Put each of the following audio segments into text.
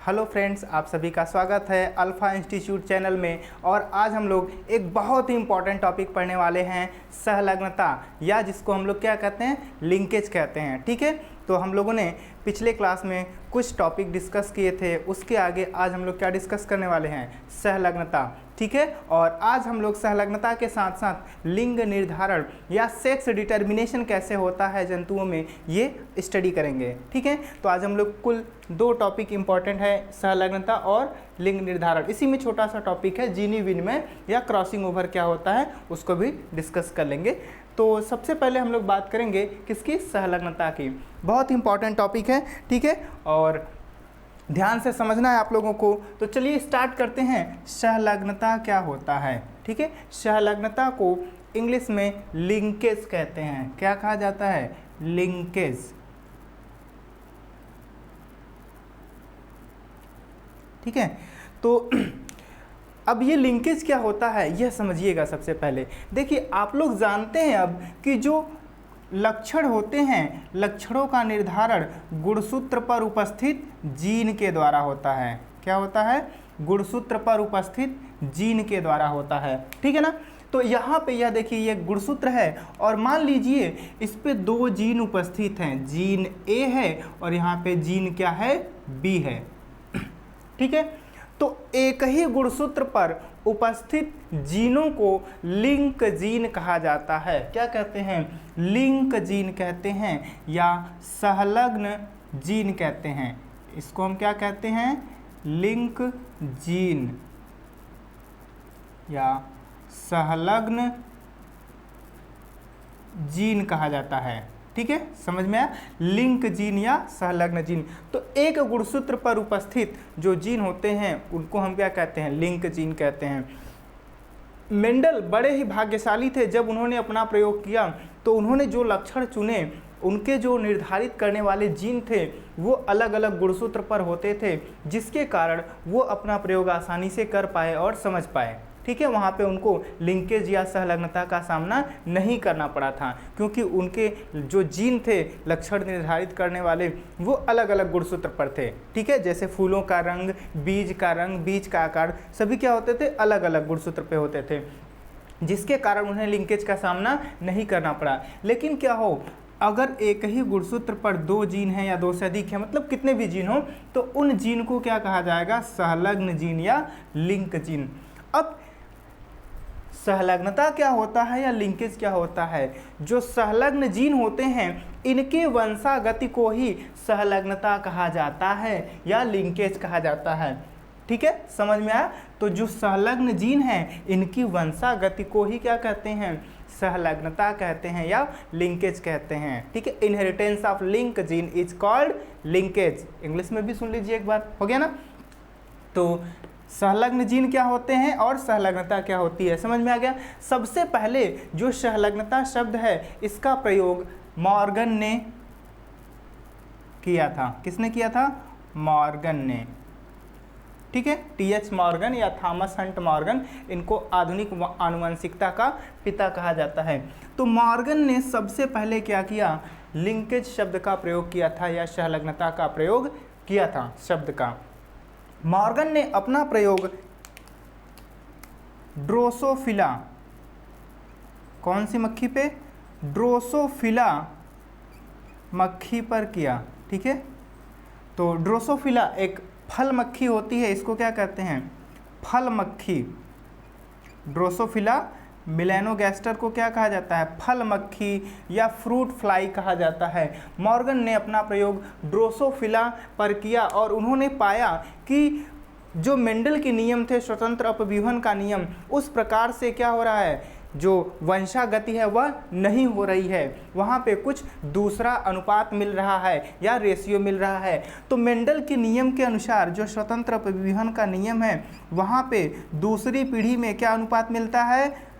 Hello friends, आप सभी का स्वागत है अल्फा इंस्टीट्यूट चैनल में। और आज हम लोग एक बहुत ही इंपॉर्टेंट टॉपिक पढ़ने वाले हैं, सहलग्नता, या जिसको हम लोग क्या कहते हैं, लिंकेज कहते हैं। ठीक है, तो हम लोगों ने पिछले क्लास में कुछ टॉपिक डिस्कस किए थे, उसके आगे आज हम लोग क्या डिस्कस करने वाले हैं, सहलग्नता। ठीक है, और आज हम लोग सहलग्नता के साथ साथ लिंग निर्धारण या सेक्स डिटर्मिनेशन कैसे होता है जंतुओं में, ये स्टडी करेंगे। ठीक है, तो आज हम लोग कुल 2 टॉपिक इंपॉर्टेंट है, सहलग्नता और लिंग निर्धारण। इसी में छोटा सा टॉपिक है जीनी विनिमय या क्रॉसिंग ओवर क्या होता है, उसको भी डिस्कस कर लेंगे। तो सबसे पहले हम लोग बात करेंगे किसकी, सहलग्नता की। बहुत इंपॉर्टेंट टॉपिक है, ठीक है, और ध्यान से समझना है आप लोगों को। तो चलिए स्टार्ट करते हैं, सहलग्नता क्या होता है। ठीक है, सहलग्नता को इंग्लिश में लिंकेज कहते हैं। क्या कहा जाता है, लिंकेज। ठीक है, तो अब ये लिंकेज क्या होता है यह समझिएगा। सबसे पहले देखिए, आप लोग जानते हैं अब कि जो लक्षण होते हैं, लक्षणों का निर्धारण गुणसूत्र पर उपस्थित जीन के द्वारा होता है। क्या होता है, गुणसूत्र पर उपस्थित जीन के द्वारा होता है। ठीक है ना, तो यहाँ पे यह देखिए, ये गुणसूत्र है और मान लीजिए इस पे 2 जीन उपस्थित हैं, जीन ए है और यहाँ पे जीन क्या है, बी है। ठीक है, तो एक ही गुणसूत्र पर उपस्थित जीनों को लिंक जीन कहा जाता है। क्या कहते हैं, लिंक जीन कहते हैं या सहलग्न जीन कहते हैं। इसको हम क्या कहते हैं, लिंक जीन या सहलग्न जीन कहा जाता है। ठीक है, समझ में आया, लिंक जीन या सहलग्न जीन। तो एक गुणसूत्र पर उपस्थित जो जीन होते हैं उनको हम क्या कहते हैं, लिंक जीन कहते हैं। मेंडल बड़े ही भाग्यशाली थे, जब उन्होंने अपना प्रयोग किया तो उन्होंने जो लक्षण चुने, उनके जो निर्धारित करने वाले जीन थे वो अलग अलग गुणसूत्र पर होते थे, जिसके कारण वो अपना प्रयोग आसानी से कर पाए और समझ पाए। ठीक है, वहाँ पे उनको लिंकेज या सहलग्नता का सामना नहीं करना पड़ा था, क्योंकि उनके जो जीन थे लक्षण निर्धारित करने वाले वो अलग अलग गुणसूत्र पर थे। ठीक है, जैसे फूलों का रंग, बीज का आकार, सभी क्या होते थे, अलग अलग गुणसूत्र पे होते थे, जिसके कारण उन्हें लिंकेज का सामना नहीं करना पड़ा। लेकिन क्या हो, अगर एक ही गुणसूत्र पर 2 जीन हैं या 2 से अधिक है, मतलब कितने भी जीन हो, तो उन जीन को क्या कहा जाएगा, सहलग्न जीन या लिंक जीन। अब सहलग्नता क्या होता है या लिंकेज क्या होता है, जो संलग्न जीन होते हैं इनके वंशागति को ही सहलग्नता कहा जाता है या लिंकेज कहा जाता है। ठीक है, समझ में आया। तो जो संलग्न जीन हैं इनकी वंशागति को ही क्या कहते हैं, सहलग्नता कहते हैं या लिंकेज कहते हैं। ठीक है, inheritance of link gene is called linkage. English में भी सुन लीजिए एक बार, हो गया ना। तो सहलग्न जीन क्या होते हैं और सहलग्नता क्या होती है, समझ में आ गया। सबसे पहले जो सहलग्नता शब्द है इसका प्रयोग मॉर्गन ने किया था। किसने किया था, मॉर्गन ने। ठीक है, टीएच मॉर्गन या थॉमस हंट मॉर्गन, इनको आधुनिक आनुवंशिकता का पिता कहा जाता है। तो मॉर्गन ने सबसे पहले क्या किया, लिंकेज शब्द का प्रयोग किया था या सहलग्नता का प्रयोग किया था शब्द का। मॉर्गन ने अपना प्रयोग ड्रोसोफिला, कौन सी मक्खी पे, ड्रोसोफिला मक्खी पर किया। ठीक है, तो ड्रोसोफिला एक फल मक्खी होती है, इसको क्या कहते हैं, फल मक्खी। ड्रोसोफिला मिलेनोगैस्टर को क्या कहा जाता है, फल मक्खी या फ्रूट फ्लाई कहा जाता है। मॉर्गन ने अपना प्रयोग ड्रोसोफिला पर किया और उन्होंने पाया कि जो मेंडल के नियम थे, स्वतंत्र अपव्यूहन का नियम, उस प्रकार से क्या हो रहा है, जो वंशागति है वह नहीं हो रही है, वहाँ पे कुछ दूसरा अनुपात मिल रहा है या रेशियो मिल रहा है। तो मेंडल के नियम के अनुसार जो स्वतंत्र अपव्यूहन का नियम है, वहाँ पे दूसरी पीढ़ी में क्या अनुपात मिलता है,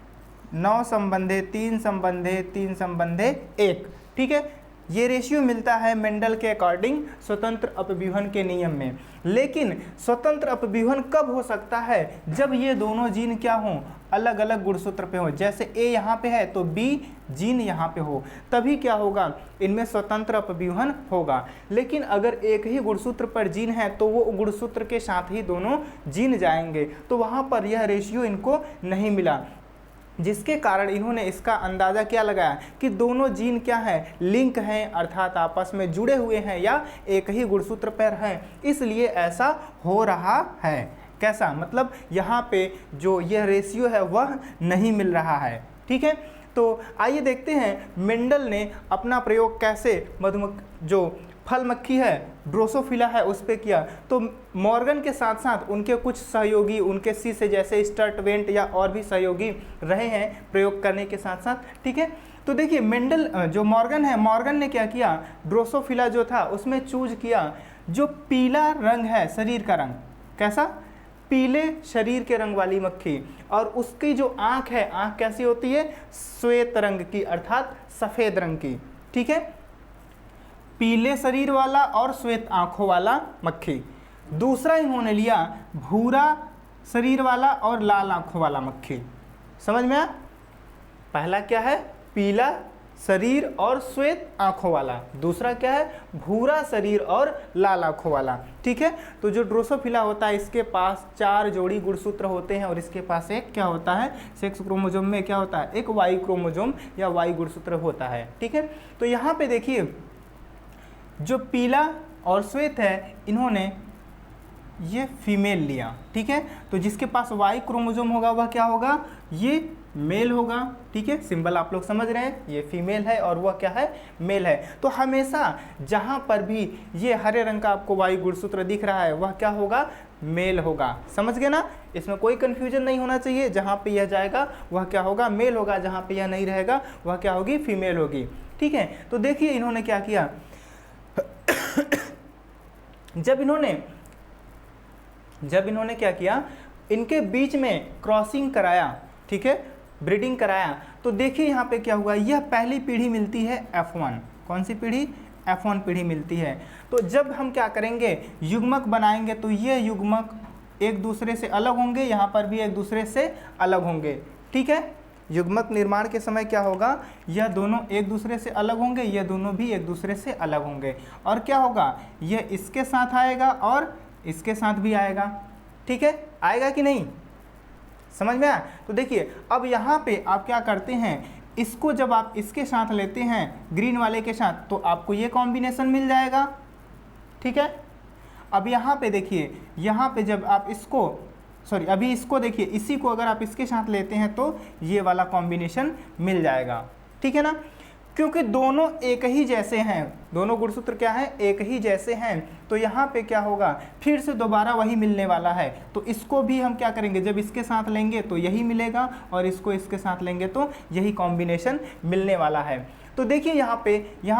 9 संबंधे 3 संबंधे 3 संबंधे 1। ठीक है, ये रेशियो मिलता है मेंडल के अकॉर्डिंग स्वतंत्र अपव्यूहन के नियम में। लेकिन स्वतंत्र अपव्यूहन कब हो सकता है? जब ये दोनों जीन क्या हों, अलग अलग गुणसूत्र पे हो। जैसे ए यहाँ पे है तो बी जीन यहाँ पे हो, तभी क्या होगा, इनमें स्वतंत्र अपव्यूहन होगा। लेकिन अगर एक ही गुणसूत्र पर जीन है तो वो गुणसूत्र के साथ ही दोनों जीन जाएंगे, तो वहाँ पर यह रेशियो इनको नहीं मिला, जिसके कारण इन्होंने इसका अंदाज़ा क्या लगाया कि दोनों जीन क्या हैं, लिंक हैं, अर्थात आपस में जुड़े हुए हैं या एक ही गुणसूत्र पर हैं, इसलिए ऐसा हो रहा है। कैसा मतलब, यहाँ पे जो यह रेशियो है वह नहीं मिल रहा है। ठीक है, तो आइए देखते हैं मेंडल ने अपना प्रयोग कैसे जो फल मक्खी है, ड्रोसोफिला है, उस पर किया। तो मॉर्गन के साथ साथ उनके कुछ सहयोगी, उनके शिष्य जैसे स्टर्ट वेंट या और भी सहयोगी रहे हैं प्रयोग करने के साथ साथ। ठीक है, तो देखिए मेंडल जो मॉर्गन है, मॉर्गन ने क्या किया, ड्रोसोफिला जो था उसमें चूज किया जो पीला रंग है, शरीर का रंग कैसा, पीले शरीर के रंग वाली मक्खी, और उसकी जो आँख है, आँख कैसी होती है, श्वेत रंग की, अर्थात सफ़ेद रंग की। ठीक है, पीले शरीर वाला और श्वेत आंखों वाला मक्खी। दूसरा इन्होंने लिया भूरा शरीर वाला और लाल आंखों वाला मक्खी। समझ में आया? पहला क्या है, पीला शरीर और श्वेत आंखों वाला, दूसरा क्या है, भूरा शरीर और लाल आंखों वाला। ठीक है, तो जो ड्रोसोफिला होता है इसके पास 4 जोड़ी गुणसूत्र होते हैं और इसके पास एक क्या होता है, सेक्स क्रोमोसोम में क्या होता है, एक वाई क्रोमोसोम या वाई गुणसूत्र होता है। ठीक है, तो यहाँ पे देखिए जो पीला और श्वेत है, इन्होंने ये फीमेल लिया। ठीक है, तो जिसके पास वाई क्रोमोसोम होगा वह क्या होगा, ये मेल होगा। ठीक है, सिंबल आप लोग समझ रहे हैं, ये फीमेल है और वह क्या है, मेल है। तो हमेशा जहाँ पर भी ये हरे रंग का आपको वाई गुणसूत्र दिख रहा है वह क्या होगा, मेल होगा। समझ गए ना, इसमें कोई कन्फ्यूजन नहीं होना चाहिए। जहाँ पे यह जाएगा वह क्या होगा, मेल होगा, जहाँ पे यह नहीं रहेगा वह क्या होगी, फीमेल होगी। ठीक है, तो देखिए इन्होंने क्या किया जब इन्होंने क्या किया, इनके बीच में क्रॉसिंग कराया, ठीक है, ब्रीडिंग कराया, तो देखिए यहाँ पे क्या हुआ, यह पहली पीढ़ी मिलती है F1। कौन सी पीढ़ी, F1 पीढ़ी मिलती है। तो जब हम क्या करेंगे, युग्मक बनाएंगे तो ये युग्मक एक दूसरे से अलग होंगे, यहाँ पर भी एक दूसरे से अलग होंगे। ठीक है, युग्मक निर्माण के समय क्या होगा, यह दोनों एक दूसरे से अलग होंगे, यह दोनों भी एक दूसरे से अलग होंगे, और क्या होगा, यह इसके साथ आएगा और इसके साथ भी आएगा। ठीक है, आएगा कि नहीं, समझ में आया? तो देखिए अब यहाँ पे आप क्या करते हैं, इसको जब आप इसके साथ लेते हैं ग्रीन वाले के साथ तो आपको ये कॉम्बिनेशन मिल जाएगा। ठीक है, अब यहाँ पे देखिए, यहाँ पे जब आप इसको अभी इसको देखिए, इसी को अगर आप इसके साथ लेते हैं तो ये वाला कॉम्बिनेशन मिल जाएगा। ठीक है ना, क्योंकि दोनों एक ही जैसे हैं, दोनों गुणसूत्र क्या हैं, एक ही जैसे हैं, तो यहाँ पे क्या होगा, फिर से दोबारा वही मिलने वाला है। तो इसको भी हम क्या करेंगे, जब इसके साथ लेंगे तो यही मिलेगा और इसको इसके साथ लेंगे तो यही कॉम्बिनेशन मिलने वाला है। तो देखिए यहाँ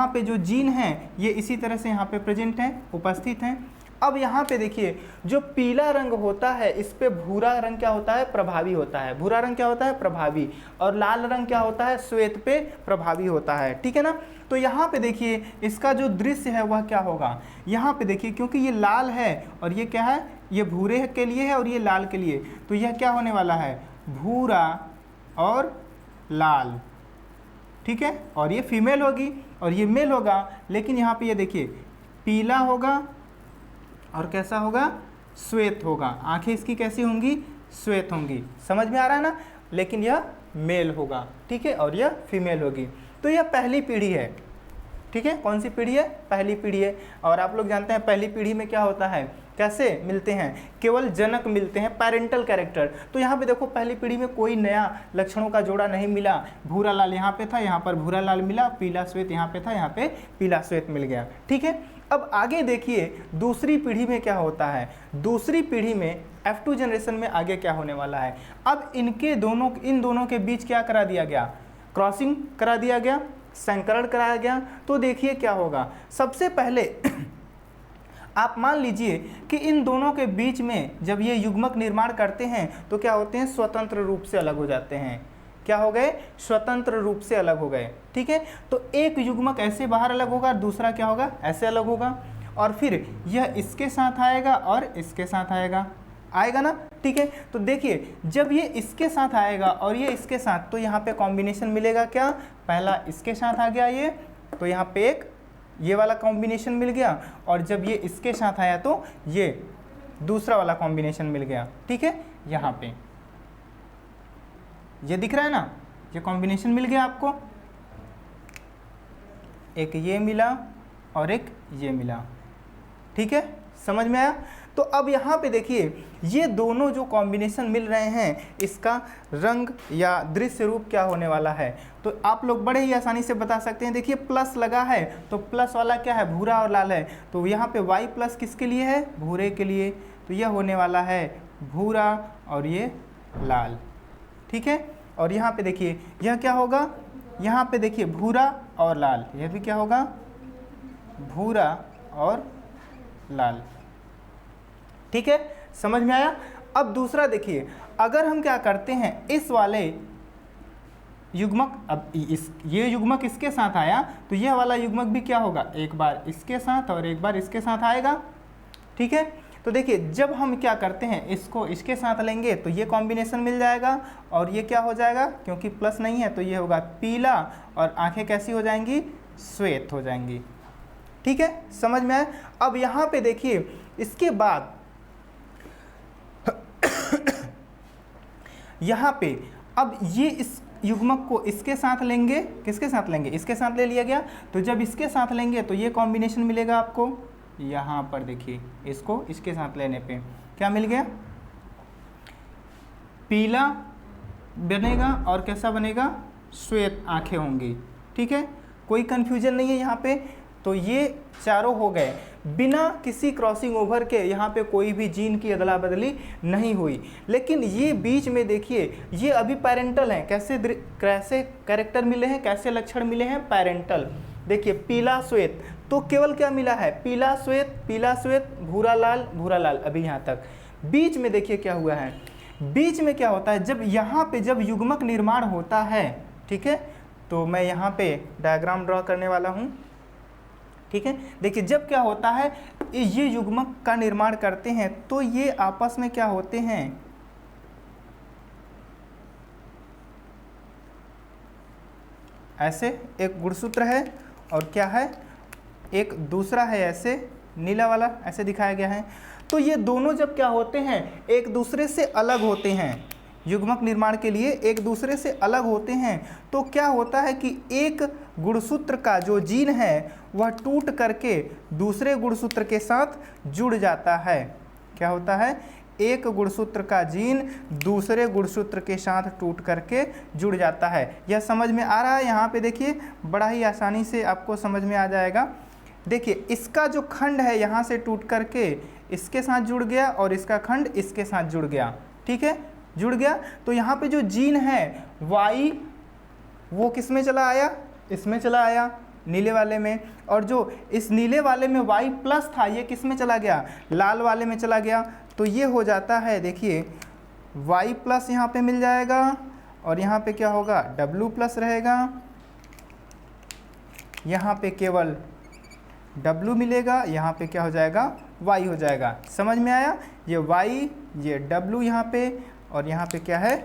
पे जो जीन हैं ये इसी तरह से यहाँ पे प्रेजेंट हैं, उपस्थित हैं। अब यहाँ पे देखिए जो पीला रंग होता है इस पे भूरा रंग क्या होता है, प्रभावी होता है। भूरा रंग क्या होता है, प्रभावी, और लाल रंग क्या होता है, श्वेत पे प्रभावी होता है। ठीक है ना, तो यहाँ पे देखिए इसका जो दृश्य है वह क्या होगा, यहाँ पे देखिए क्योंकि ये लाल है और ये क्या है, ये भूरे के लिए है और ये लाल के लिए, तो यह क्या होने वाला है, भूरा और लाल। ठीक है, और ये फीमेल होगी और ये मेल होगा। लेकिन यहाँ पे ये देखिए पीला होगा और कैसा होगा, श्वेत होगा। आंखें इसकी कैसी होंगी, श्वेत होंगी। समझ में आ रहा है ना, लेकिन यह मेल होगा। ठीक है, और यह फीमेल होगी। तो यह पहली पीढ़ी है। ठीक है, कौन सी पीढ़ी है, पहली पीढ़ी है। और आप लोग जानते हैं पहली पीढ़ी में क्या होता है, कैसे मिलते हैं, केवल जनक मिलते हैं, पेरेंटल कैरेक्टर। तो यहाँ पे देखो पहली पीढ़ी में कोई नया लक्षणों का जोड़ा नहीं मिला। भूरा लाल यहाँ पे था, यहाँ पर भूरा लाल मिला, पीला श्वेत यहाँ पे था, यहाँ पे पीला श्वेत मिल गया। ठीक है, अब आगे देखिए दूसरी पीढ़ी में क्या होता है। दूसरी पीढ़ी में F2 जनरेशन में आगे क्या होने वाला है, अब इन दोनों के बीच क्या करा दिया गया, क्रॉसिंग करा दिया गया, संकरण कराया गया। तो देखिए क्या होगा, सबसे पहले आप मान लीजिए कि इन दोनों के बीच में जब ये युग्मक निर्माण करते हैं तो क्या होते हैं, स्वतंत्र रूप से अलग हो जाते हैं। क्या हो गए, स्वतंत्र रूप से अलग हो गए। ठीक है, तो एक युग्मक ऐसे बाहर अलग होगा, दूसरा क्या होगा, ऐसे अलग होगा, और फिर यह इसके साथ आएगा और इसके साथ आएगा ना। ठीक है, तो देखिए जब ये इसके साथ आएगा और ये इसके साथ, तो यहाँ पे कॉम्बिनेशन मिलेगा क्या, पहला इसके साथ आ गया ये, तो यहाँ पे एक ये वाला कॉम्बिनेशन मिल गया, और जब ये इसके साथ आया तो ये दूसरा वाला कॉम्बिनेशन मिल गया। ठीक है, यहाँ पे ये दिख रहा है ना, ये कॉम्बिनेशन मिल गया आपको, एक ये मिला और एक ये मिला। ठीक है, समझ में आया। तो अब यहाँ पे देखिए ये दोनों जो कॉम्बिनेशन मिल रहे हैं, इसका रंग या दृश्य रूप क्या होने वाला है, तो आप लोग बड़े ही आसानी से बता सकते हैं। देखिए प्लस लगा है, तो प्लस वाला क्या है, भूरा और लाल है, तो यहाँ पे y प्लस किसके लिए है, भूरे के लिए, तो यह होने वाला है भूरा और ये लाल। ठीक है, और यहाँ पे देखिए यह क्या होगा, यहाँ पे देखिए भूरा और लाल, यह भी क्या होगा, भूरा और लाल। ठीक है, समझ में आया। अब दूसरा देखिए, अगर हम क्या करते हैं, इस वाले युग्मक, अब ये युग्मक इसके साथ आया, तो यह वाला युग्मक भी क्या होगा, एक बार इसके साथ और एक बार इसके साथ आएगा। ठीक है, तो देखिए जब हम क्या करते हैं, इसको इसके साथ लेंगे तो ये कॉम्बिनेशन मिल जाएगा, और ये क्या हो जाएगा, क्योंकि प्लस नहीं है तो ये होगा पीला, और आंखें कैसी हो जाएंगी, श्वेत हो जाएंगी। ठीक है, समझ में आया। अब यहाँ पे देखिए इसके बाद यहाँ पे अब ये इस युग्मक को इसके साथ लेंगे, किसके साथ लेंगे, इसके साथ ले लिया गया, तो जब इसके साथ लेंगे तो ये कॉम्बिनेशन मिलेगा आपको, यहाँ पर देखिए इसको इसके साथ लेने पे क्या मिल गया, पीला बनेगा और कैसा बनेगा, श्वेत आंखें होंगी। ठीक है, कोई कन्फ्यूजन नहीं है यहाँ पे। तो ये चारों हो गए, बिना किसी क्रॉसिंग ओवर के यहाँ पे कोई भी जीन की अदला बदली नहीं हुई। लेकिन ये बीच में देखिए ये अभी पेरेंटल हैं, कैसे कैरेक्टर मिले हैं, कैसे लक्षण मिले हैं, पेरेंटल। देखिए पीला श्वेत, तो केवल क्या मिला है, पीला श्वेत, भूरा लाल, अभी यहाँ तक। बीच में देखिए क्या हुआ है, बीच में क्या होता है, जब यहाँ पे जब युग्मक निर्माण होता है, ठीक है, तो मैं यहाँ पे डायग्राम ड्रॉ करने वाला हूँ। ठीक है, देखिए जब क्या होता है, ये युग्मक का निर्माण करते हैं तो ये आपस में क्या होते हैं, ऐसे एक गुणसूत्र है और क्या है, एक दूसरा है ऐसे नीला वाला, ऐसे दिखाया गया है। तो ये दोनों जब क्या होते हैं, एक दूसरे से अलग होते हैं, युग्मक निर्माण के लिए एक दूसरे से अलग होते हैं, तो क्या होता है कि एक गुणसूत्र का जो जीन है वह टूट करके दूसरे गुणसूत्र के साथ जुड़ जाता है। क्या होता है, एक गुणसूत्र का जीन दूसरे गुणसूत्र के साथ टूट करके जुड़ जाता है। यह समझ में आ रहा है, यहाँ पे देखिए बड़ा ही आसानी से आपको समझ में आ जाएगा। देखिए इसका जो खंड है यहाँ से टूट करके इसके साथ जुड़ गया और इसका खंड इसके साथ जुड़ गया। ठीक है, जुड़ गया, तो यहाँ पे जो जीन है वाई वो किस में चला आया, इसमें चला आया, नीले वाले में, और जो इस नीले वाले में वाई प्लस था ये किस में चला गया, लाल वाले में चला गया। तो ये हो जाता है, देखिए वाई प्लस यहाँ पे मिल जाएगा और यहाँ पे क्या होगा, डब्लू प्लस रहेगा, यहाँ पे केवल W मिलेगा, यहाँ पे क्या हो जाएगा, Y हो जाएगा। समझ में आया, ये Y ये W यहाँ पे, और यहाँ पे क्या है,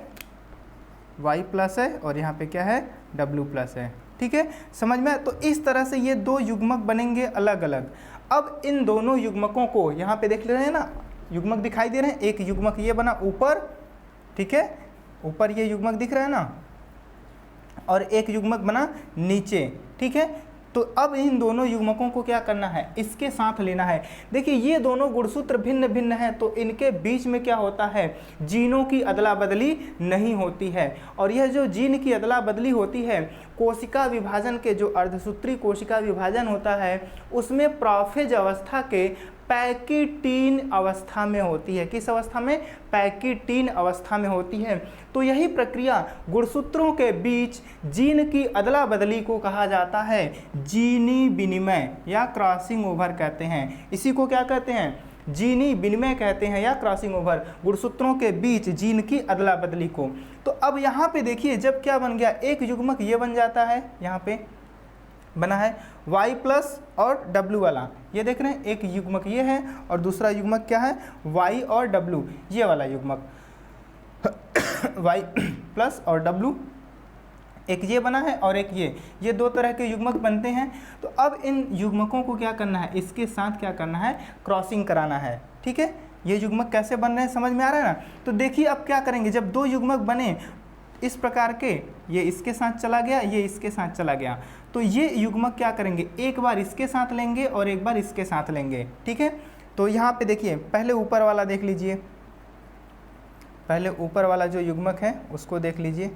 Y प्लस है और यहाँ पे क्या है, W प्लस है। ठीक है, समझ में आया। तो इस तरह से ये दो युग्मक बनेंगे अलग अलग। अब इन दोनों युग्मकों को यहाँ पे देख ले रहे हैं ना, युग्मक दिखाई दे रहे हैं, एक युग्मक ये बना ऊपर, ठीक है, ऊपर ये युग्मक दिख रहा है ना, और एक युग्मक बना नीचे। ठीक है, तो अब इन दोनों युग्मकों को क्या करना है, इसके साथ लेना है। देखिए ये दोनों गुणसूत्र भिन्न भिन्न हैं, तो इनके बीच में क्या होता है, जीनों की अदला बदली नहीं होती है। और यह जो जीन की अदला बदली होती है, कोशिका विभाजन के जो अर्धसूत्री कोशिका विभाजन होता है उसमें प्रोफेज अवस्था के पैकिटीन अवस्था में होती है। किस अवस्था में, पैकिटीन अवस्था में होती है। तो यही प्रक्रिया गुणसूत्रों के बीच जीन की अदला बदली को कहा जाता है जीनी विनिमय या क्रॉसिंग ओवर कहते हैं। इसी को क्या कहते हैं, जीनी विनिमय कहते हैं या क्रॉसिंग ओवर, गुणसूत्रों के बीच जीन की अदला बदली को। तो अब यहाँ पे देखिए जब क्या बन गया, एक युग्मक ये बन जाता है, यहाँ पे बना है y प्लस और w वाला, ये देख रहे हैं एक युग्मक ये है और दूसरा युग्मक क्या है y और w, ये वाला युग्मक y प्लस और w, एक ये बना है और एक ये दो तरह के युग्मक बनते हैं। तो अब इन युग्मकों को क्या करना है, इसके साथ क्या करना है, क्रॉसिंग कराना है। ठीक है, ये युग्मक कैसे बन रहे हैं समझ में आ रहा है ना। तो देखिए अब क्या करेंगे, जब दो युग्मक बने इस प्रकार के, ये इसके साथ चला गया, ये इसके साथ चला गया, तो ये युग्मक क्या करेंगे, एक बार इसके साथ लेंगे और एक बार इसके साथ लेंगे। ठीक है, तो यहाँ पे देखिए पहले ऊपर वाला देख लीजिए, पहले ऊपर वाला जो युग्मक है उसको देख लीजिए,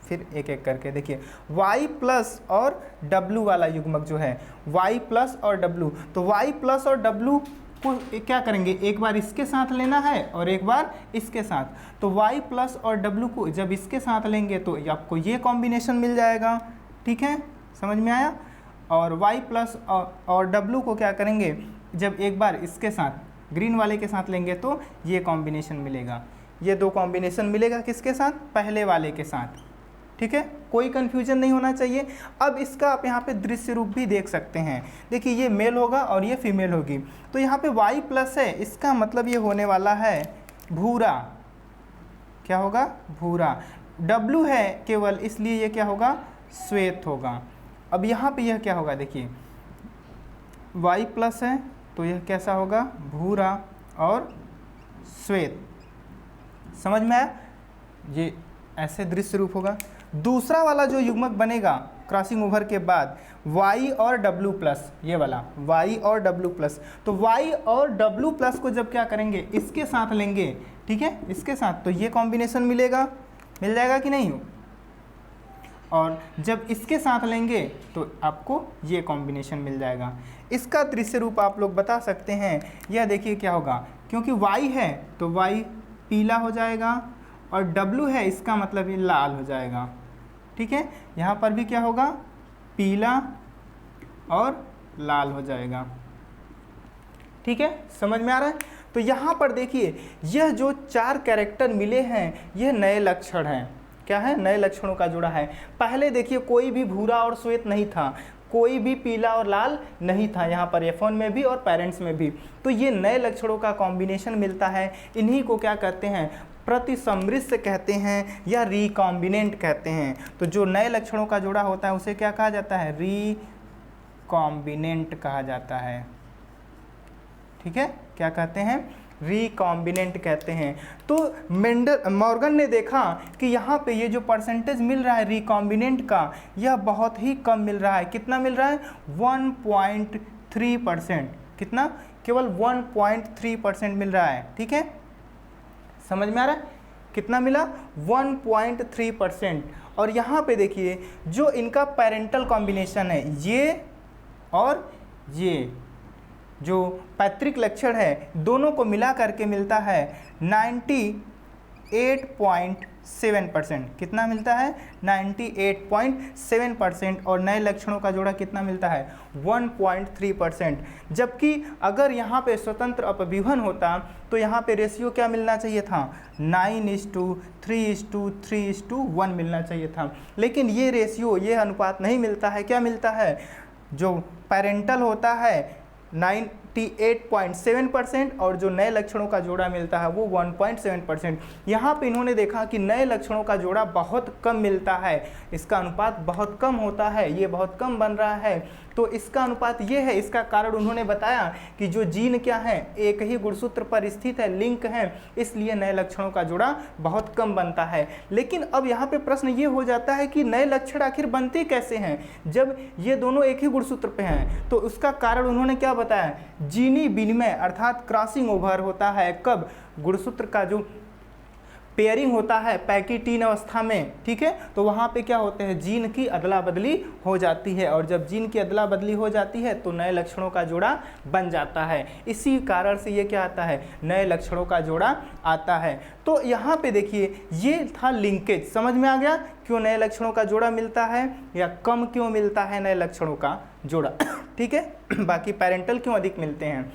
फिर एक एक करके देखिए y प्लस और w वाला युग्मक जो है y प्लस और w, तो y प्लस और w को क्या करेंगे, एक बार इसके साथ लेना है और एक बार इसके साथ। तो y प्लस और w को जब इसके साथ लेंगे तो आपको ये कॉम्बिनेशन मिल जाएगा। ठीक है, समझ में आया। और y प्लस और w को क्या करेंगे, जब एक बार इसके साथ ग्रीन वाले के साथ लेंगे तो ये कॉम्बिनेशन मिलेगा। ये दो कॉम्बिनेशन मिलेगा किसके साथ, पहले वाले के साथ। ठीक है, कोई कन्फ्यूजन नहीं होना चाहिए। अब इसका आप यहाँ पे दृश्य रूप भी देख सकते हैं। देखिए ये मेल होगा और ये फीमेल होगी, तो यहाँ पे y प्लस है, इसका मतलब ये होने वाला है भूरा। क्या होगा, भूरा। w है केवल, इसलिए ये क्या होगा, श्वेत होगा। अब यहाँ पे यह क्या होगा, देखिए y प्लस है तो यह कैसा होगा, भूरा और श्वेत। समझ में आया, ये ऐसे दृश्य रूप होगा। दूसरा वाला जो युग्मक बनेगा क्रॉसिंग ओवर के बाद y और w प्लस, ये वाला y और w प्लस, तो y और w प्लस को जब क्या करेंगे, इसके साथ लेंगे। ठीक है, इसके साथ, तो ये कॉम्बिनेशन मिलेगा, मिल जाएगा कि नहीं। और जब इसके साथ लेंगे तो आपको ये कॉम्बिनेशन मिल जाएगा। इसका दृश्य रूप आप लोग बता सकते हैं। यह देखिए क्या होगा, क्योंकि y है तो y पीला हो जाएगा और w है, इसका मतलब ये लाल हो जाएगा। ठीक है, यहाँ पर भी क्या होगा, पीला और लाल हो जाएगा। ठीक है, समझ में आ रहा है। तो यहाँ पर देखिए यह जो चार कैरेक्टर मिले हैं यह नए लक्षण हैं। क्या है, नए लक्षणों का जोड़ा है। पहले देखिए कोई भी भूरा और श्वेत नहीं था, कोई भी पीला और लाल नहीं था, यहाँ पर F1 में भी और पेरेंट्स में भी। तो ये नए लक्षणों का कॉम्बिनेशन मिलता है। इन्हीं को क्या कहते हैं, प्रतिसमृद्ध कहते हैं या रिकॉम्बिनेंट कहते हैं। तो जो नए लक्षणों का जोड़ा होता है उसे क्या कहा जाता है, रिकॉम्बिनेंट कहा जाता है। ठीक है, क्या कहते हैं, रिकॉम्बिनेंट कहते हैं। तो मॉर्गन ने देखा कि यहाँ पे ये जो परसेंटेज मिल रहा है रिकॉम्बिनेंट का, यह बहुत ही कम मिल रहा है। कितना मिल रहा है, 1.3%। कितना, केवल 1.3% मिल रहा है। ठीक है, समझ में आ रहा है, कितना मिला, 1.3%। और यहाँ पे देखिए जो इनका पेरेंटल कॉम्बिनेशन है, ये और ये जो पैतृक लक्षण है, दोनों को मिला करके मिलता है 98.7%। कितना मिलता है, 98.7%। और नए लक्षणों का जोड़ा कितना मिलता है, 1.3%। जबकि अगर यहाँ पे स्वतंत्र अपविभन होता तो यहाँ पे रेशियो क्या मिलना चाहिए था, 9:3:3:1 मिलना चाहिए था। लेकिन ये रेशियो, ये अनुपात नहीं मिलता है। क्या मिलता है, जो पेरेंटल होता है 98.7% और जो नए लक्षणों का जोड़ा मिलता है वो 1.7%। यहाँ पे इन्होंने देखा कि नए लक्षणों का जोड़ा बहुत कम मिलता है, इसका अनुपात बहुत कम होता है, ये बहुत कम बन रहा है। तो इसका अनुपात ये है। इसका कारण उन्होंने बताया कि जो जीन क्या है, एक ही गुणसूत्र पर स्थित है, लिंक है, इसलिए नए लक्षणों का जोड़ा बहुत कम बनता है। लेकिन अब यहाँ पे प्रश्न ये हो जाता है कि नए लक्षण आखिर बनते कैसे हैं जब ये दोनों एक ही गुणसूत्र पे हैं। तो उसका कारण उन्होंने क्या बताया, जीनी विनिमय अर्थात क्रॉसिंग ओवर होता है। कब, गुणसूत्र का जो पेयरिंग होता है पैकिटीन अवस्था में। ठीक है, तो वहाँ पे क्या होते हैं, जीन की अदला बदली हो जाती है। और जब जीन की अदला बदली हो जाती है तो नए लक्षणों का जोड़ा बन जाता है। इसी कारण से ये क्या आता है, नए लक्षणों का जोड़ा आता है। तो यहाँ पे देखिए ये था लिंकेज। समझ में आ गया क्यों नए लक्षणों का जोड़ा मिलता है या कम क्यों मिलता है नए लक्षणों का जोड़ा। ठीक है, बाकी पेरेंटल क्यों अधिक मिलते हैं।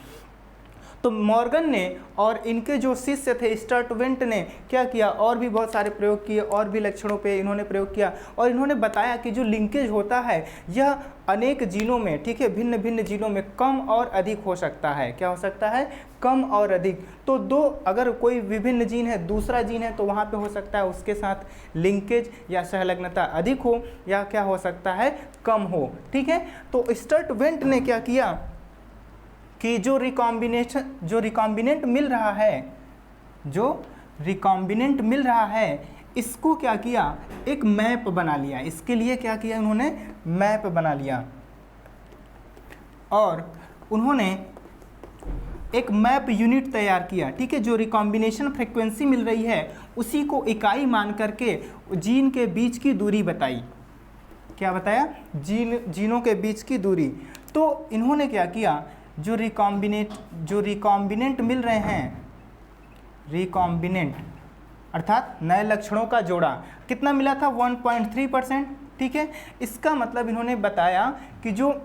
तो मॉर्गन ने और इनके जो शिष्य थे स्टर्ट वेंट ने क्या किया, और भी बहुत सारे प्रयोग किए, और भी लक्षणों पे इन्होंने प्रयोग किया, और इन्होंने बताया कि जो लिंकेज होता है यह अनेक जीनों में, ठीक है, भिन्न भिन्न जीनों में कम और अधिक हो सकता है। क्या हो सकता है? कम और अधिक। तो दो, अगर कोई विभिन्न जीन है, दूसरा जीन है, तो वहाँ पे हो सकता है उसके साथ लिंकेज या सहलग्नता अधिक हो, या क्या हो सकता है, कम हो। ठीक है, तो स्टर्ट वेंट ने क्या किया कि जो रिकॉम्बिनेंट मिल रहा है, इसको क्या किया, एक मैप बना लिया। इसके लिए क्या किया उन्होंने, मैप बना लिया, और उन्होंने एक मैप यूनिट तैयार किया। ठीक है, जो रिकॉम्बिनेशन फ्रीक्वेंसी मिल रही है उसी को इकाई मान करके जीन के बीच की दूरी बताई। क्या बताया? जीनों के बीच की दूरी। तो इन्होंने क्या किया, जो रिकॉम्बिनेंट मिल रहे हैं, रिकॉम्बिनेंट अर्थात नए लक्षणों का जोड़ा, कितना मिला था? 1.3%। ठीक है, इसका मतलब इन्होंने बताया कि जो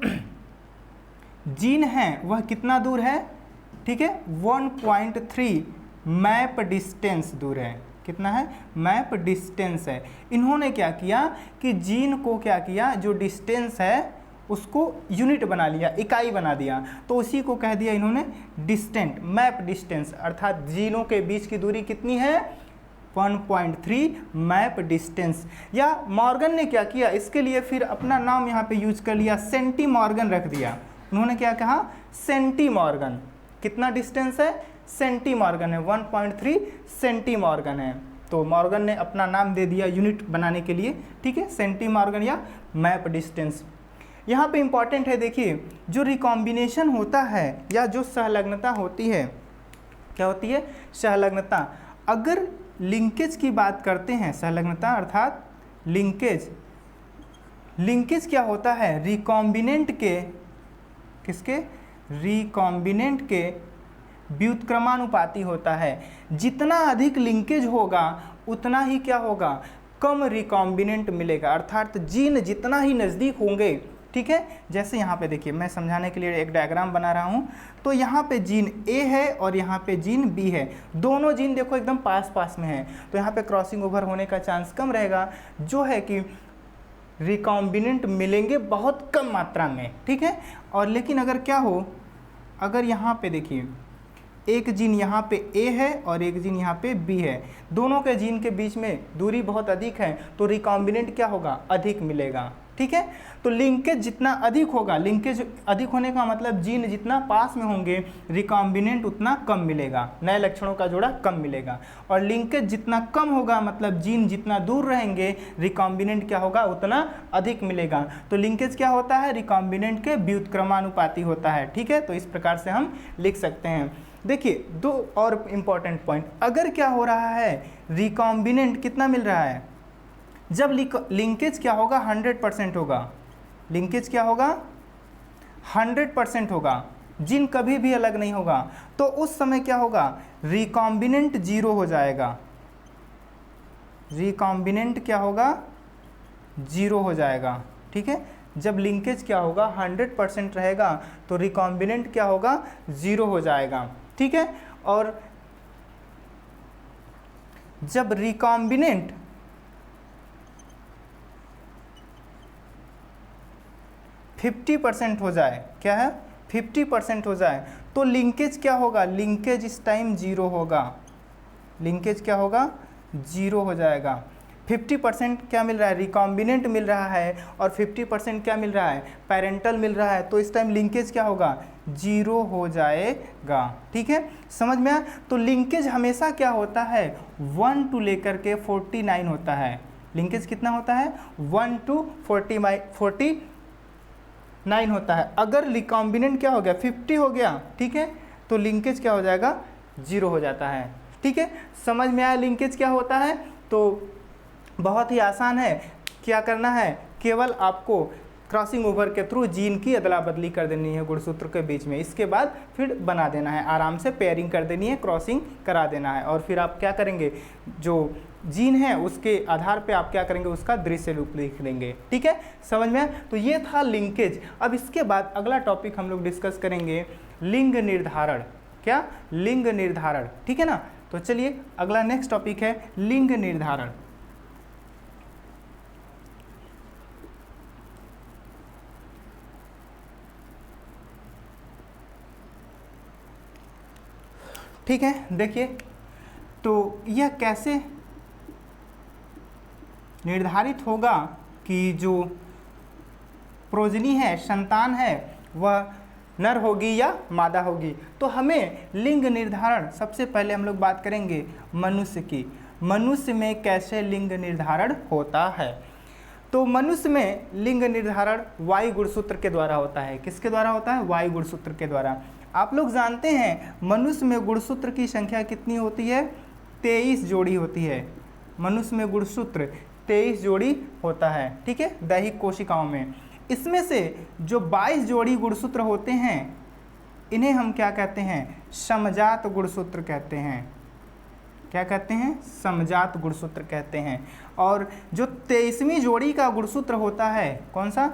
जीन है वह कितना दूर है? ठीक है, 1.3 मैप डिस्टेंस दूर है। कितना है? मैप डिस्टेंस है। इन्होंने क्या किया कि जीन को क्या किया, जो डिस्टेंस है उसको यूनिट बना लिया, इकाई बना दिया, तो उसी को कह दिया इन्होंने डिस्टेंट, मैप डिस्टेंस, अर्थात जीनों के बीच की दूरी कितनी है? 1.3 मैप डिस्टेंस। या मॉर्गन ने क्या किया, इसके लिए फिर अपना नाम यहाँ पे यूज कर लिया, सेंटी मॉर्गन रख दिया। उन्होंने क्या कहा? Centimorgan. कितना डिस्टेंस है? सेंटी मॉर्गन है, 1.3 सेंटी मॉर्गन है। तो मॉर्गन ने अपना नाम दे दिया यूनिट बनाने के लिए। ठीक है, सेंटी मॉर्गन या मैप डिस्टेंस। यहाँ पे इंपॉर्टेंट है, देखिए, जो रिकॉम्बिनेशन होता है या जो सहलग्नता होती है, क्या होती है? सहलग्नता। अगर लिंकेज की बात करते हैं, सहलग्नता अर्थात लिंकेज क्या होता है? रिकॉम्बिनेंट के, किसके? रिकॉम्बिनेंट के व्युत्क्रमानुपाती होता है। जितना अधिक लिंकेज होगा उतना ही क्या होगा? कम रिकॉम्बिनेंट मिलेगा, अर्थात जीन जितना ही नज़दीक होंगे। ठीक है, जैसे यहाँ पे देखिए, मैं समझाने के लिए एक डायग्राम बना रहा हूँ। तो यहाँ पे जीन ए है और यहाँ पे जीन बी है, दोनों जीन देखो एकदम पास पास में है, तो यहाँ पे क्रॉसिंग ओवर होने का चांस कम रहेगा, जो है कि रिकॉम्बिनेंट मिलेंगे बहुत कम मात्रा में। ठीक है, और लेकिन अगर क्या हो, अगर यहाँ पे देखिए एक जीन यहाँ पे ए है और एक जीन यहाँ पे बी है, दोनों के जीन के बीच में दूरी बहुत अधिक है, तो रिकॉम्बिनेंट क्या होगा? अधिक मिलेगा। ठीक है, तो लिंकेज जितना अधिक होगा, लिंकेज अधिक होने का मतलब जीन जितना पास में होंगे, रिकॉम्बिनेंट उतना कम मिलेगा, नए लक्षणों का जोड़ा कम मिलेगा। और लिंकेज जितना कम होगा मतलब जीन जितना दूर रहेंगे, रिकॉम्बिनेंट क्या होगा? उतना अधिक मिलेगा। तो लिंकेज क्या होता है? रिकॉम्बिनेंट के व्युत्क्रमानुपाती होता है। ठीक है, तो इस प्रकार से हम लिख सकते हैं। देखिए, दो और इम्पॉर्टेंट पॉइंट, अगर क्या हो रहा है, रिकॉम्बिनेंट कितना मिल रहा है, जब लिंकेज क्या होगा? 100% होगा। लिंकेज क्या होगा? 100% होगा, जीन कभी भी अलग नहीं होगा, तो उस समय क्या होगा? रिकॉम्बिनेंट 0 हो जाएगा। रिकॉम्बिनेंट क्या होगा? 0 हो जाएगा। ठीक है, जब लिंकेज क्या होगा? 100% रहेगा, तो रिकॉम्बिनेंट क्या होगा? 0 हो जाएगा। ठीक है, और जब रिकॉम्बिनेंट 50% हो जाए, क्या है? 50% हो जाए, तो लिंकेज क्या होगा? लिंकेज इस टाइम 0 होगा। लिंकेज क्या होगा? 0 हो जाएगा। 50% क्या मिल रहा है? रिकॉम्बिनेंट मिल रहा है, और 50% क्या मिल रहा है? पेरेंटल मिल रहा है, तो इस टाइम लिंकेज क्या होगा? 0 हो जाएगा। ठीक है, समझ में आया? तो लिंकेज हमेशा क्या होता है? 1 टू लेकर के 49 होता है। लिंकेज कितना होता है? 1 टू 49 होता है। अगर रिकॉम्बिनेंट क्या हो गया? 50 हो गया, ठीक है, तो लिंकेज क्या हो जाएगा? 0 हो जाता है। ठीक है, समझ में आया लिंकेज क्या होता है? तो बहुत ही आसान है। क्या करना है? केवल आपको क्रॉसिंग ओवर के थ्रू जीन की अदला बदली कर देनी है गुणसूत्र के बीच में, इसके बाद फिर बना देना है, आराम से पेयरिंग कर देनी है, क्रॉसिंग करा देना है, और फिर आप क्या करेंगे? जो जीन है उसके आधार पे आप क्या करेंगे? उसका दृश्य रूप लिख देंगे। ठीक है, समझ में? तो ये था लिंकेज। अब इसके बाद अगला टॉपिक हम लोग डिस्कस करेंगे लिंग निर्धारण। क्या, लिंग निर्धारण। ठीक है ना। तो चलिए अगला नेक्स्ट टॉपिक है लिंग निर्धारण। ठीक है, देखिए तो यह कैसे निर्धारित होगा कि जो प्रोजनी है, संतान है, वह नर होगी या मादा होगी। तो हमें लिंग निर्धारण, सबसे पहले हम लोग बात करेंगे मनुष्य की। मनुष्य में कैसे लिंग निर्धारण होता है। तो मनुष्य में लिंग निर्धारण वाई गुणसूत्र के द्वारा होता है। किसके द्वारा होता है, वाई गुणसूत्र के द्वारा। आप लोग जानते हैं मनुष्य में गुणसूत्र की संख्या कितनी होती है, 23 जोड़ी होती है। मनुष्य में गुणसूत्र 23 जोड़ी होता है। ठीक है, दैहिक कोशिकाओं में। इसमें से जो 22 जोड़ी गुणसूत्र होते हैं, इन्हें हम क्या कहते हैं, समजात गुणसूत्र कहते हैं। क्या कहते हैं, समजात गुणसूत्र कहते हैं। और जो 23वीं जोड़ी का गुणसूत्र होता है, कौन सा,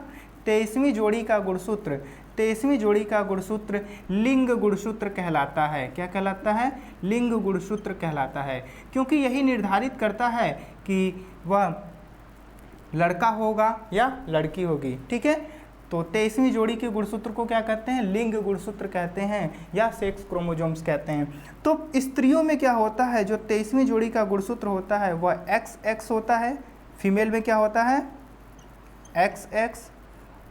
23वीं जोड़ी का गुणसूत्र, 23वीं जोड़ी का गुणसूत्र लिंग गुणसूत्र कहलाता है। क्या कहलाता है, लिंग गुणसूत्र कहलाता है। क्योंकि यही निर्धारित करता है कि वह लड़का होगा या लड़की होगी। ठीक है, तो 23वीं जोड़ी के गुणसूत्र को क्या कहते हैं, लिंग गुणसूत्र कहते हैं या सेक्स क्रोमोसोम्स कहते हैं। तो स्त्रियों में क्या होता है, जो 23वीं जोड़ी का गुणसूत्र होता है वह XX होता है। फीमेल में क्या होता है, XX।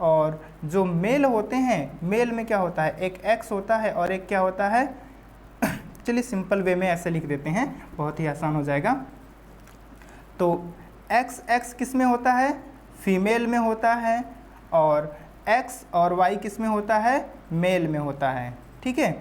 और जो मेल होते हैं, मेल में क्या होता है, एक X होता है और एक क्या होता है, चलिए सिंपल वे में ऐसे लिख देते हैं, बहुत ही आसान हो जाएगा। तो XX किस में होता है, फीमेल में होता है, और X और Y किस में होता है, मेल में होता है। ठीक है,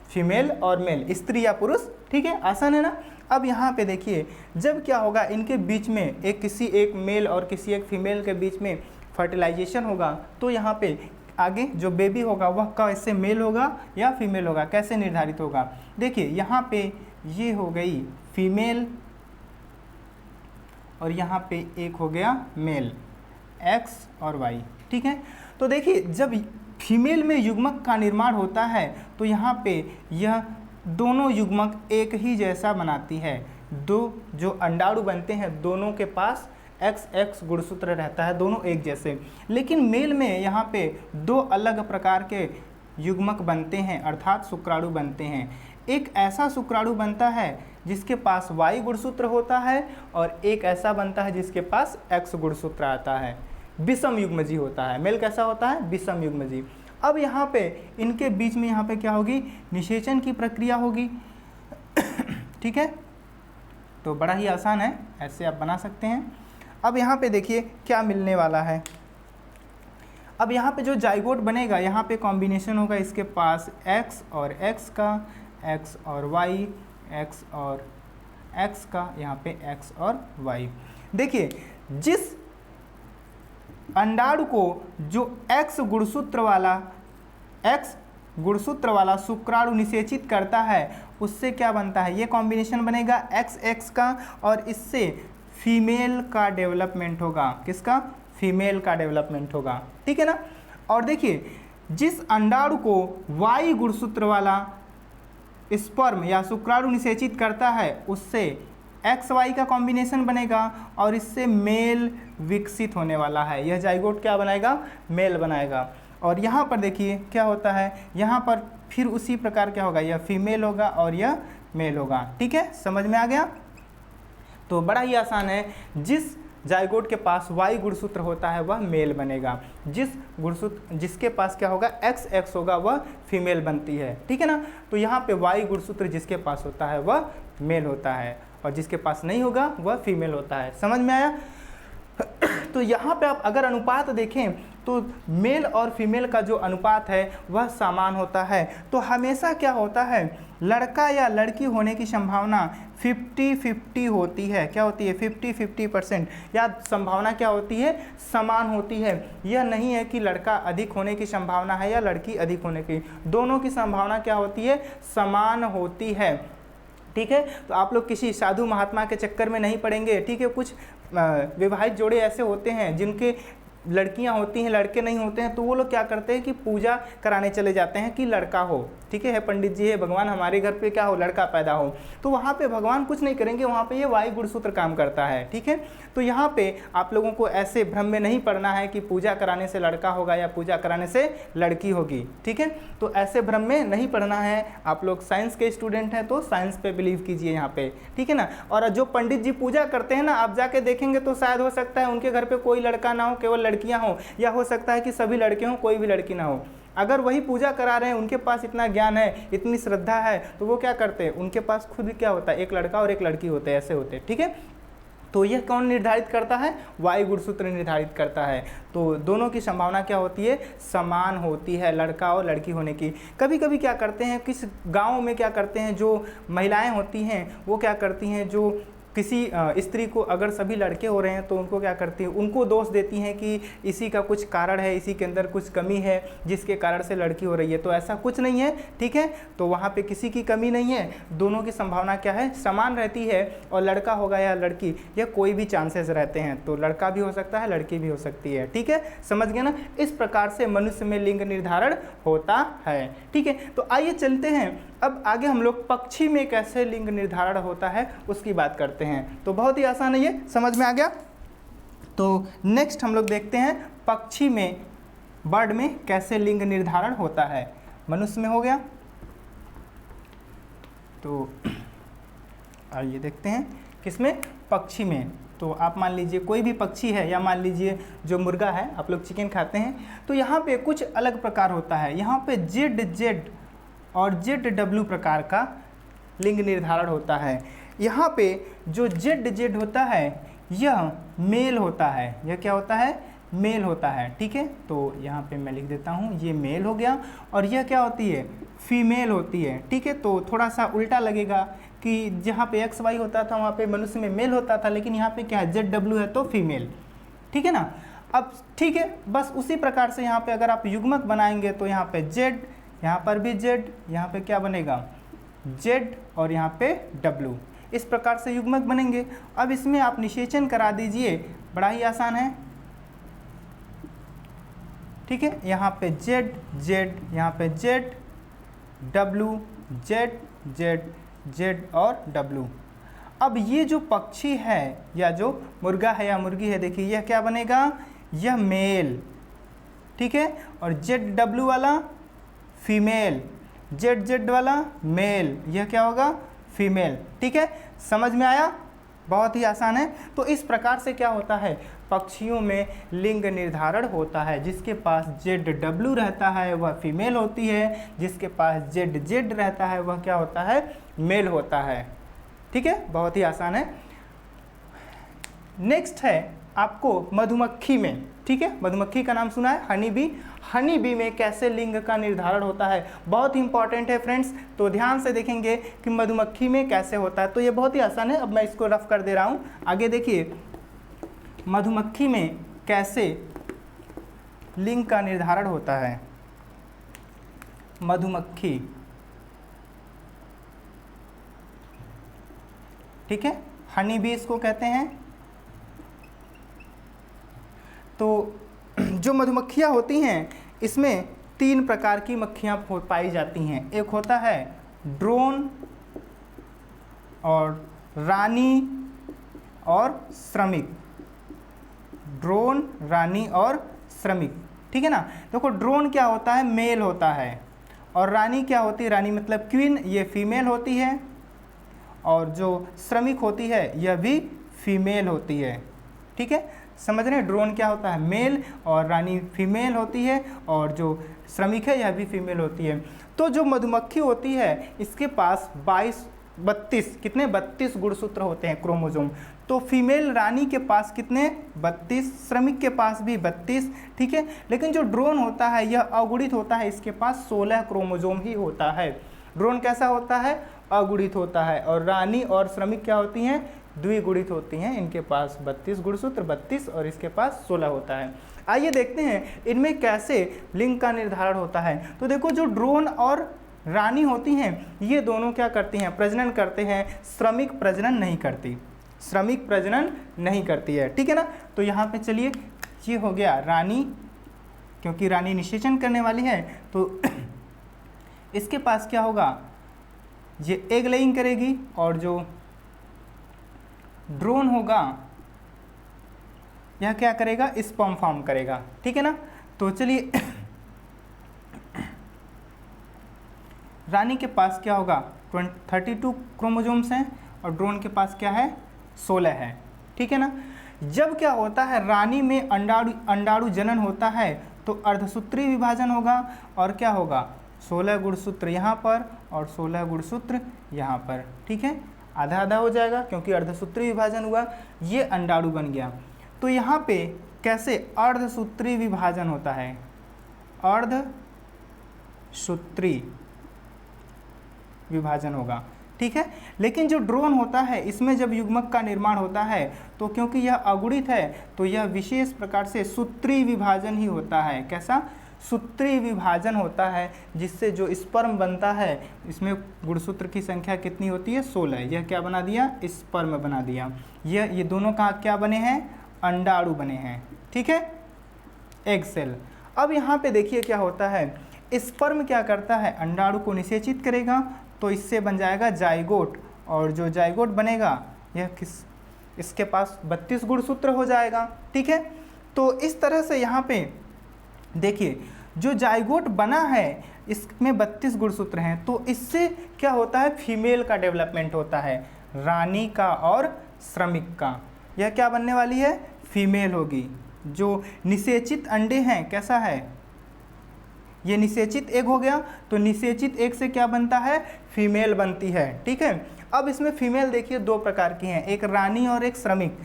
फीमेल और मेल, स्त्री या पुरुष। ठीक है, आसान है ना। अब यहाँ पे देखिए, जब क्या होगा, इनके बीच में किसी एक मेल और किसी एक फीमेल के बीच में फर्टिलाइजेशन होगा, तो यहाँ पे आगे जो बेबी होगा वह कैसे मेल होगा या फीमेल होगा, कैसे निर्धारित होगा। देखिए यहाँ पे ये हो गई फीमेल और यहाँ पे एक हो गया मेल, X और Y। ठीक है, तो देखिए जब फीमेल में युग्मक का निर्माण होता है तो यहाँ पे यह दोनों युग्मक एक ही जैसा बनाती है। दो जो अंडाणु बनते हैं दोनों के पास XX गुणसूत्र रहता है, दोनों एक जैसे। लेकिन मेल में यहाँ पे दो अलग प्रकार के युग्मक बनते हैं, अर्थात शुक्राणु बनते हैं। एक ऐसा शुक्राणु बनता है जिसके पास Y गुणसूत्र होता है और एक ऐसा बनता है जिसके पास X गुणसूत्र आता है, विषम युग्मजी होता है। मेल कैसा होता है, विषम युग्मजी। अब यहाँ पे इनके बीच में यहाँ पे क्या होगी, निषेचन की प्रक्रिया होगी। ठीक है, तो बड़ा ही आसान है, ऐसे आप बना सकते हैं। अब यहाँ पे देखिए क्या मिलने वाला है। अब यहाँ पे जो जाइगोट बनेगा, यहाँ पे कॉम्बिनेशन होगा इसके पास X और X का, X और Y, X और X का, यहाँ पे X और Y। देखिए जिस अंडाणु को जो X गुणसूत्र वाला शुक्राणु निषेचित करता है उससे क्या बनता है, ये कॉम्बिनेशन बनेगा XX का, और इससे फीमेल का डेवलपमेंट होगा। किसका, फीमेल का डेवलपमेंट होगा। ठीक है ना। और देखिए जिस अंडाणु को Y गुणसूत्र वाला स्पर्म या शुक्राणु निषेचित करता है उससे XY का कॉम्बिनेशन बनेगा और इससे मेल विकसित होने वाला है। यह जाइगोट क्या बनाएगा, मेल बनाएगा। और यहाँ पर देखिए क्या होता है, यहाँ पर फिर उसी प्रकार क्या होगा, यह फीमेल होगा और यह मेल होगा। ठीक है, समझ में आ गया। तो बड़ा ही आसान है, जिस जाइगोट के पास Y गुणसूत्र होता है वह मेल बनेगा, जिसके पास क्या होगा, XX होगा, वह फीमेल बनती है। ठीक है ना। तो यहाँ पे Y गुणसूत्र जिसके पास होता है वह मेल होता है और जिसके पास नहीं होगा वह फीमेल होता है। समझ में आया। तो यहाँ पे आप अगर अनुपात देखें तो मेल और फीमेल का जो अनुपात है वह समान होता है। तो हमेशा क्या होता है, लड़का या लड़की होने की संभावना 50-50 होती है। क्या होती है, 50-50%, या संभावना क्या होती है, समान होती है। यह नहीं है कि लड़का अधिक होने की संभावना है या लड़की अधिक होने की, दोनों की संभावना क्या होती है, समान होती है। ठीक है, तो आप लोग किसी साधु महात्मा के चक्कर में नहीं पड़ेंगे। ठीक है, कुछ विवाहित जोड़े ऐसे होते हैं जिनके लड़कियां होती हैं, लड़के नहीं होते हैं, तो वो लोग क्या करते हैं कि पूजा कराने चले जाते हैं कि लड़का हो, ठीक है, पंडित जी है, भगवान हमारे घर पे क्या हो, लड़का पैदा हो। तो वहाँ पे भगवान कुछ नहीं करेंगे, वहाँ पे ये वायु गुणसूत्र काम करता है, ठीक है। तो यहाँ पे आप लोगों को ऐसे भ्रम में नहीं पड़ना है कि पूजा कराने से लड़का होगा या पूजा कराने से लड़की होगी, ठीक है। तो ऐसे भ्रम में नहीं पड़ना है। आप लोग साइंस के स्टूडेंट हैं तो साइंस पे बिलीव कीजिए यहाँ पे, ठीक है ना। और जो पंडित जी पूजा करते हैं ना, आप जाके देखेंगे तो शायद हो सकता है उनके घर पे कोई लड़का ना हो, केवल लड़कियां हो, या हो सकता है कि सभी लड़के हों, कोई भी लड़की ना हो। अगर वही पूजा करा रहे हैं, उनके पास इतना ज्ञान है, इतनी श्रद्धा है, तो वो क्या करते हैं, उनके पास खुद क्या होता है, एक लड़का और एक लड़की होते हैं, ऐसे होते हैं, ठीक है। तो यह कौन निर्धारित करता है, वायु गुणसूत्र निर्धारित करता है। तो दोनों की संभावना क्या होती है, समान होती है, लड़का और लड़की होने की। कभी कभी क्या करते हैं, किस गाँव में क्या करते हैं, जो महिलाएं होती हैं वो क्या करती हैं, जो किसी स्त्री को अगर सभी लड़के हो रहे हैं तो उनको क्या करती हैं, उनको दोष देती हैं कि इसी का कुछ कारण है, इसी के अंदर कुछ कमी है जिसके कारण से लड़की हो रही है। तो ऐसा कुछ नहीं है, ठीक है। तो वहाँ पे किसी की कमी नहीं है, दोनों की संभावना क्या है, समान रहती है। और लड़का होगा या लड़की, या कोई भी चांसेस रहते हैं, तो लड़का भी हो सकता है, लड़की भी हो सकती है, ठीक है, समझ गए ना। इस प्रकार से मनुष्य में लिंग निर्धारण होता है, ठीक है। तो आइए चलते हैं अब आगे, हम लोग पक्षी में कैसे लिंग निर्धारण होता है उसकी बात करते हैं। तो बहुत ही आसान है, ये समझ में आ गया। तो नेक्स्ट हम लोग देखते हैं पक्षी में, बर्ड में कैसे लिंग निर्धारण होता है। मनुष्य में हो गया, तो आइए देखते हैं किसमें, पक्षी में। तो आप मान लीजिए कोई भी पक्षी है, या मान लीजिए जो मुर्गा है, आप लोग चिकन खाते हैं, तो यहाँ पे कुछ अलग प्रकार होता है। यहाँ पे जेड और ZW प्रकार का लिंग निर्धारण होता है। यहाँ पे जो जेड होता है यह मेल होता है, यह क्या होता है, मेल होता है, ठीक है। तो यहाँ पे मैं लिख देता हूँ, ये मेल हो गया, और यह क्या होती है, फीमेल होती है, ठीक है। तो थोड़ा सा उल्टा लगेगा कि जहाँ पे XY होता था वहाँ पे मनुष्य में मेल होता था, लेकिन यहाँ पे क्या है, ZW है तो फीमेल, ठीक है ना। अब ठीक है, बस उसी प्रकार से यहाँ पे अगर आप युग्मक बनाएंगे तो यहाँ पे Z, यहाँ पर भी Z, यहाँ पे क्या बनेगा, Z, और यहाँ पे W, इस प्रकार से युग्मक बनेंगे। अब इसमें आप निषेचन करा दीजिए, बड़ा ही आसान है, ठीक है। यहाँ पे Z, यहाँ पे Z, W, Z और W। अब ये जो पक्षी है या जो मुर्गा है या मुर्गी है, देखिए यह क्या बनेगा, यह मेल, ठीक है। और ZW वाला फीमेल, ZZ वाला मेल, यह क्या होगा, फीमेल, ठीक है। समझ में आया, बहुत ही आसान है। तो इस प्रकार से क्या होता है, पक्षियों में लिंग निर्धारण होता है। जिसके पास ZW रहता है वह फीमेल होती है, जिसके पास ZZ रहता है वह क्या होता है, मेल होता है, ठीक है, बहुत ही आसान है। नेक्स्ट है आपको मधुमक्खी में, ठीक है, मधुमक्खी का नाम सुना है, हनी बी। हनी बी में कैसे लिंग का निर्धारण होता है, बहुत ही इंपॉर्टेंट है फ्रेंड्स। तो ध्यान से देखेंगे कि मधुमक्खी में कैसे होता है। तो ये बहुत ही आसान है, अब मैं इसको रफ कर दे रहा हूँ। आगे देखिए, मधुमक्खी में कैसे लिंग का निर्धारण होता है। मधुमक्खी, ठीक है, हनी बी इसको कहते हैं। तो जो मधुमक्खियाँ होती हैं इसमें 3 प्रकार की मक्खियाँ पाई जाती हैं। एक होता है ड्रोन, और रानी और श्रमिक। ड्रोन, रानी और श्रमिक, ठीक है ना। देखो ड्रोन क्या होता है, मेल होता है, और रानी क्या होती है, रानी मतलब क्वीन, ये फीमेल होती है, और जो श्रमिक होती है यह भी फीमेल होती है, ठीक है। समझ रहे हैं, ड्रोन क्या होता है, मेल, और रानी फीमेल होती है, और जो श्रमिक है यह भी फीमेल होती है। तो जो मधुमक्खी होती है इसके पास 32 कितने 32 गुणसूत्र होते हैं, क्रोमोसोम। तो फीमेल रानी के पास कितने 32, श्रमिक के पास भी 32, ठीक है। लेकिन जो ड्रोन होता है यह अगुणित होता है, इसके पास 16 क्रोमोसोम ही होता है। ड्रोन कैसा होता है, अगुणित होता है। और रानी और श्रमिक क्या होती हैं, द्विगुणित होती हैं, इनके पास 32 गुणसूत्र, 32, और इसके पास 16 होता है। आइए देखते हैं इनमें कैसे लिंग का निर्धारण होता है। तो देखो जो ड्रोन और रानी होती हैं ये दोनों क्या करती हैं, प्रजनन करते हैं, श्रमिक प्रजनन नहीं करती, श्रमिक प्रजनन नहीं करती है, ठीक है ना। तो यहाँ पे चलिए ये हो गया रानी, क्योंकि रानी निषेचन करने वाली है तो इसके पास क्या होगा, ये एग लेइंग करेगी और जो ड्रोन होगा यह क्या करेगा, स्पर्म फॉर्म करेगा। ठीक है ना। तो चलिए रानी के पास क्या होगा, 32 क्रोमोसोम्स हैं और ड्रोन के पास क्या है, 16 है। ठीक है ना। जब क्या होता है, रानी में अंडाणु जनन होता है तो अर्धसूत्री विभाजन होगा और क्या होगा, 16 गुणसूत्र यहाँ पर और 16 गुणसूत्र यहाँ पर। ठीक है, आधा आधा हो जाएगा क्योंकि अर्धसूत्री विभाजन हुआ, ये अंडाणु बन गया। तो यहाँ पे कैसे अर्धसूत्री विभाजन होता है, अर्धसूत्री विभाजन होगा। ठीक है। लेकिन जो ड्रोन होता है इसमें जब युग्मक का निर्माण होता है तो क्योंकि यह अगुणित है तो यह विशेष प्रकार से सूत्री विभाजन ही होता है। कैसा, सूत्री विभाजन होता है, जिससे जो स्पर्म बनता है, इसमें गुणसूत्र की संख्या कितनी होती है, 16। यह क्या बना दिया, स्पर्म बना दिया। ये दोनों का क्या बने हैं, अंडाणु बने हैं। ठीक है, एग सेल। अब यहाँ पे देखिए क्या होता है, स्पर्म क्या करता है, अंडाणु को निषेचित करेगा तो इससे बन जाएगा जाइगोट, और जो जाइगोट बनेगा यह इसके पास 32 गुणसूत्र हो जाएगा। ठीक है। तो इस तरह से यहाँ पे देखिए जो जाइगोट बना है इसमें 32 गुणसूत्र हैं, तो इससे क्या होता है, फीमेल का डेवलपमेंट होता है, रानी का और श्रमिक का। यह क्या बनने वाली है, फीमेल होगी। जो निषेचित अंडे हैं, कैसा है, ये निषेचित एग हो गया, तो निषेचित एग से क्या बनता है, फीमेल बनती है। ठीक है। अब इसमें फीमेल देखिए दो प्रकार की हैं, एक रानी और एक श्रमिक।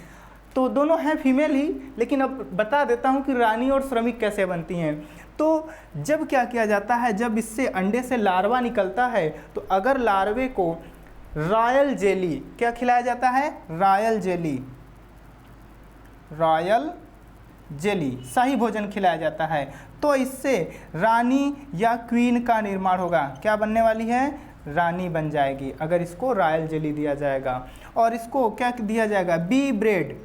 तो दोनों हैं फीमेल ही, लेकिन अब बता देता हूँ कि रानी और श्रमिक कैसे बनती हैं। तो जब क्या किया जाता है, जब इससे अंडे से लार्वा निकलता है तो अगर लार्वे को रॉयल जेली, क्या खिलाया जाता है, रॉयल जेली, रॉयल जेली, शाही भोजन खिलाया जाता है, तो इससे रानी या क्वीन का निर्माण होगा। क्या बनने वाली है, रानी बन जाएगी अगर इसको रॉयल जेली दिया जाएगा। और इसको क्या दिया जाएगा, बी ब्रेड,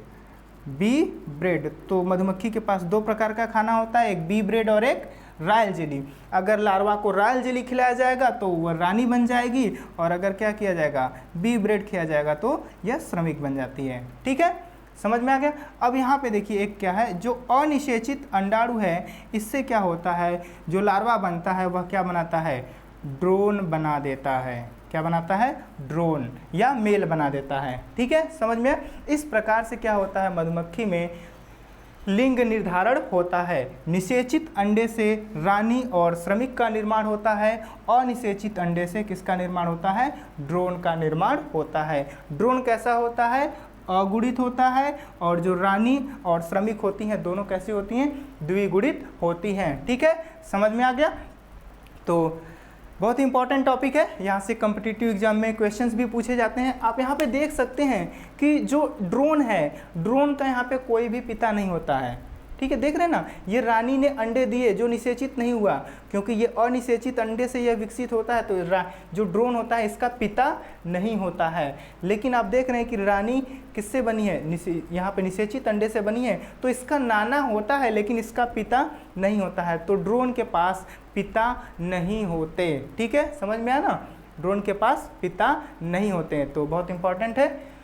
बी ब्रेड। तो मधुमक्खी के पास दो प्रकार का खाना होता है, एक बी ब्रेड और एक रॉयल जेली। अगर लार्वा को रॉयल जेली खिलाया जाएगा तो वह रानी बन जाएगी, और अगर क्या किया जाएगा, बी ब्रेड खिलाया जाएगा तो यह श्रमिक बन जाती है। ठीक है, समझ में आ गया। अब यहाँ पे देखिए एक क्या है, जो अनिषेचित अंडाणु है, इससे क्या होता है, जो लार्वा बनता है वह क्या बनाता है, ड्रोन बना देता है। क्या बनाता है, ड्रोन या मेल बना देता है। ठीक है, समझ में। इस प्रकार से क्या होता है, मधुमक्खी में लिंग निर्धारण होता है। निषेचित अंडे से रानी और श्रमिक का निर्माण होता है, अनिषेचित अंडे से किसका निर्माण होता है, ड्रोन का निर्माण होता है। ड्रोन कैसा होता है, अगुणित होता है, और जो रानी और श्रमिक होती हैं दोनों कैसी होती हैं, द्विगुणित होती हैं। ठीक है, समझ में आ गया। तो बहुत इंपॉर्टेंट टॉपिक है, यहाँ से कॉम्पिटिटिव एग्जाम में क्वेश्चंस भी पूछे जाते हैं। आप यहाँ पे देख सकते हैं कि जो ड्रोन है, ड्रोन का यहाँ पे कोई भी पिता नहीं होता है। ठीक है, देख रहे हैं ना, ये रानी ने अंडे दिए जो निषेचित नहीं हुआ, क्योंकि ये अनिषेचित अंडे से यह विकसित होता है, तो जो ड्रोन होता है इसका पिता नहीं होता है। लेकिन आप देख रहे हैं कि रानी किससे बनी है, यहाँ पे निषेचित अंडे से बनी है, तो इसका नाना होता है लेकिन इसका पिता नहीं होता है। तो ड्रोन के पास पिता नहीं होते। ठीक है, समझ में आया ना, ड्रोन के पास पिता नहीं होते हैं। तो बहुत इंपॉर्टेंट है।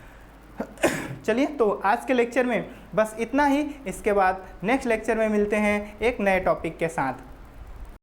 चलिए, तो आज के लेक्चर में बस इतना ही। इसके बाद नेक्स्ट लेक्चर में मिलते हैं एक नए टॉपिक के साथ।